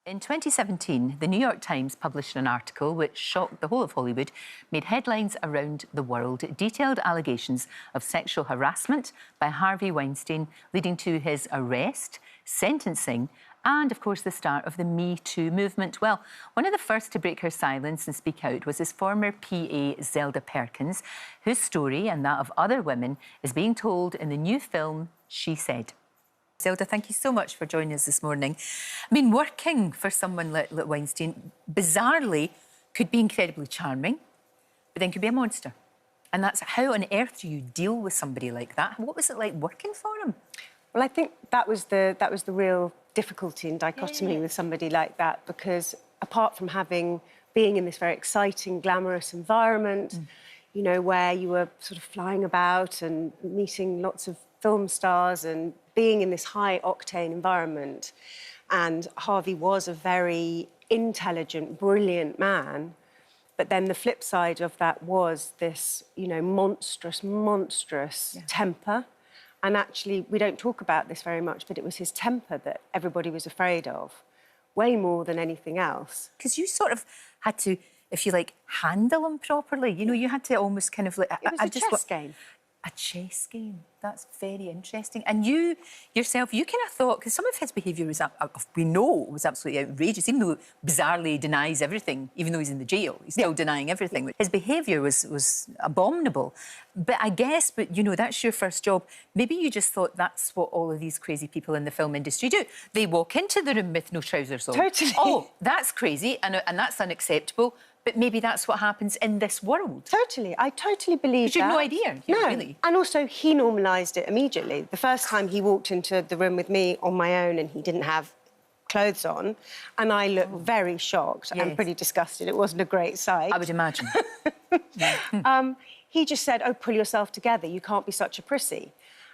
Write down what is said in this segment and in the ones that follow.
In 2017, the New York Times published an article which shocked the whole of Hollywood, made headlines around the world. It detailed allegations of sexual harassment by Harvey Weinstein, leading to his arrest, sentencing, and, of course, the start of the Me Too movement. Well, one of the first to break her silence and speak out was his former PA, Zelda Perkins, whose story and that of other women is being told in the new film, She Said. Zelda, thank you so much for joining us this morning. I mean, working for someone like Weinstein, bizarrely, could be incredibly charming, but then could be a monster. And that's how on earth do you deal with somebody like that? What was it like working for him? Well, I think that was the real difficulty and dichotomy with somebody like that, because apart from being in this very exciting, glamorous environment, you know, where you were sort of flying about and meeting lots of film stars and being in this high-octane environment, and Harvey was a very intelligent, brilliant man, but then the flip side of that was this, you know, monstrous temper. And actually, we don't talk about this very much, but it was his temper that everybody was afraid of, way more than anything else. Because you sort of had to, if you like, handle him properly. You know, you had to almost kind of like... It was a chess game. A chess game. That's very interesting. And you, yourself, you kind of thought... Because some of his behaviour was, we know, was absolutely outrageous, even though bizarrely denies everything, even though he's in the jail. He's still denying everything. His behaviour was abominable. But I guess, you know, that's your first job. Maybe you just thought that's what all of these crazy people in the film industry do. They walk into the room with no trousers on. Totally. Oh, that's crazy and that's unacceptable. But maybe that's what happens in this world. Totally. I totally believe that. You had no idea. No. Really. And also, he normalised it immediately. The first time he walked into the room with me on my own and he didn't have clothes on, and I looked very shocked and pretty disgusted. It wasn't a great sight. I would imagine. He just said, oh, pull yourself together. You can't be such a prissy.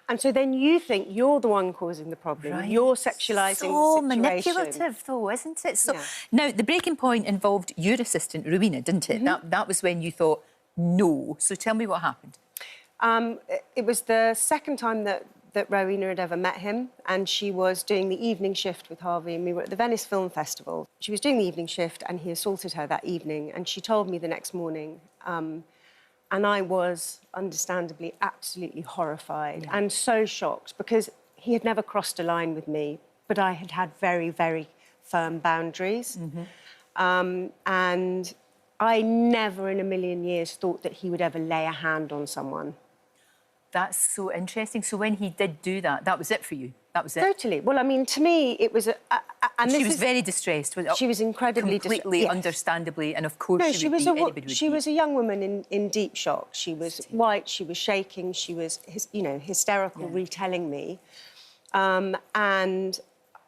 And so then you think you're the one causing the problem. Right. You're sexualising the situation. Manipulative, though, isn't it? So now, the breaking point involved your assistant, Rowena, didn't it? That was when you thought, no. So tell me what happened. It was the second time that Rowena had ever met him, and she was doing the evening shift with Harvey, and we were at the Venice Film Festival. She was doing the evening shift, and he assaulted her that evening, and she told me the next morning, and I was, understandably, absolutely horrified and so shocked, because he had never crossed a line with me, but I had had very, very firm boundaries. And I never in a million years thought that he would ever lay a hand on someone. That's so interesting. So when he did do that, that was it for you? That was it? Totally. Well, I mean, to me, it was... and she was very distressed. She was incredibly distressed. Completely, understandably, and of course she would be, anybody would be. She was a young woman in deep shock. She was white, she was shaking, she was, you know, hysterical, retelling me. And,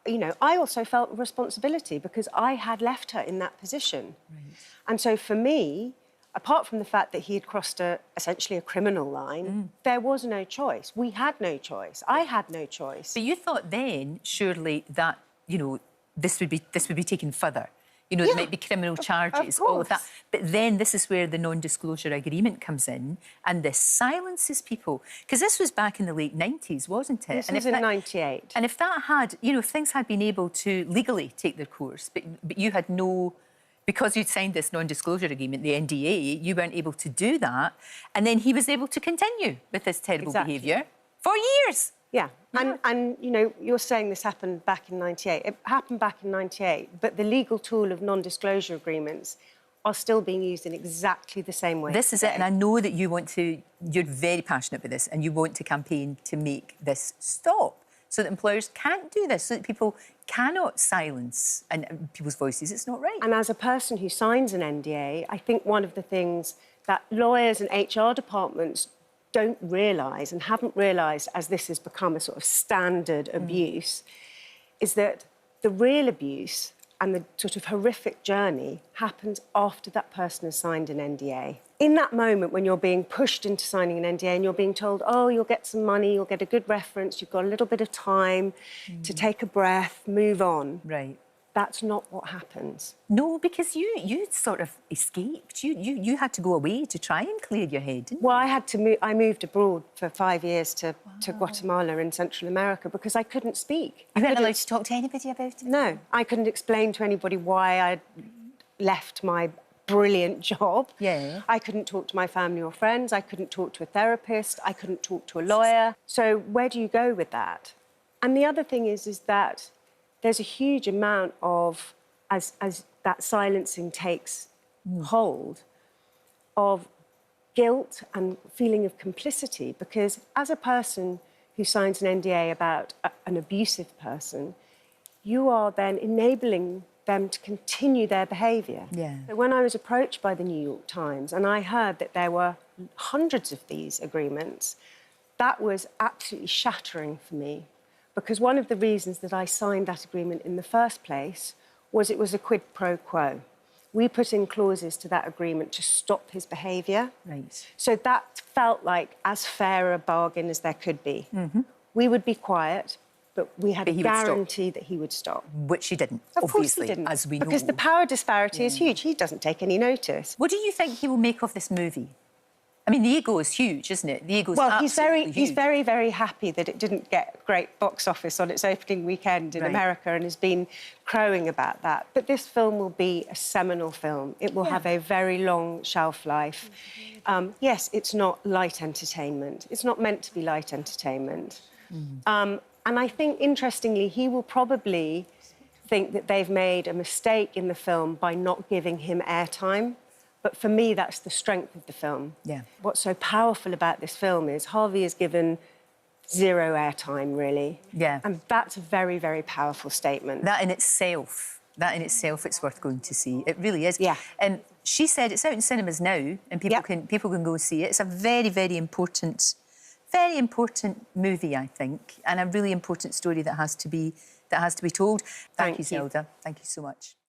you know, I also felt responsibility because I had left her in that position. Right. And so for me, apart from the fact that he had crossed essentially a criminal line, there was no choice. We had no choice. I had no choice. But you thought then, surely, that, you know, this would be taken further. You know, there might be criminal charges, all of that. But then this is where the non-disclosure agreement comes in, and this silences people. Because this was back in the late 90s, wasn't it? This was in 98. And if that had, you know, if things had been able to legally take their course, but you had no... Because you'd signed this non-disclosure agreement, the NDA, you weren't able to do that. And then he was able to continue with this terrible behaviour for years. Yeah. And, you know, you're saying this happened back in 98. It happened back in 98, but the legal tool of non-disclosure agreements are still being used in exactly the same way. This is it, and I know that you're very passionate about this, and you want to campaign to make this stop, so that employers can't do this, so that people cannot silence people's voices. It's not right. And as a person who signs an NDA, I think one of the things that lawyers and HR departments don't realise and haven't realised as this has become a sort of standard abuse is that the real abuse and the sort of horrific journey happens after that person has signed an NDA. In that moment when you're being pushed into signing an NDA and you're being told, oh, you'll get some money, you'll get a good reference, you've got a little bit of time to take a breath, move on. Right. that's not what happens. No, because you sort of escaped. You had to go away to try and clear your head, didn't Well, I had to move. I moved abroad for 5 years to Guatemala in Central America because I couldn't speak. you? You weren't allowed to talk to anybody about it? No, I couldn't explain to anybody why I'd left my brilliant job. Yeah. I couldn't talk to my family or friends. I couldn't talk to a therapist. I couldn't talk to a lawyer. So where do you go with that? And the other thing is that there's a huge amount of, as that silencing takes hold, of guilt and feeling of complicity, because as a person who signs an NDA about an abusive person, you are then enabling them to continue their behaviour. Yeah. So when I was approached by the New York Times and I heard that there were hundreds of these agreements, that was absolutely shattering for me, because one of the reasons that I signed that agreement in the first place was it was a quid pro quo. We put in clauses to that agreement to stop his behaviour. Right. So that felt like as fair a bargain as there could be. We would be quiet, but we had a guarantee that he would stop. Which he didn't, Of obviously, course he didn't, as we know. because the power disparity is huge. He doesn't take any notice. What do you think he will make of this movie? I mean, the ego is huge, isn't it? The ego's absolutely huge. He's very, very happy that it didn't get great box office on its opening weekend in America, and has been crowing about that. But this film will be a seminal film. It will have a very long shelf life. Yes, it's not light entertainment. It's not meant to be light entertainment. And I think, interestingly, he will probably think that they've made a mistake in the film by not giving him airtime. But for me, that's the strength of the film. Yeah. What's so powerful about this film is Harvey is given zero airtime, really. Yeah. And that's a very, very powerful statement. That in itself, it's worth going to see. It really is. Yeah. And she said it's out in cinemas now, and people can go see it. It's a very, very important movie, I think, and a really important story that has to be told. Thank you, Zelda. Thank you so much.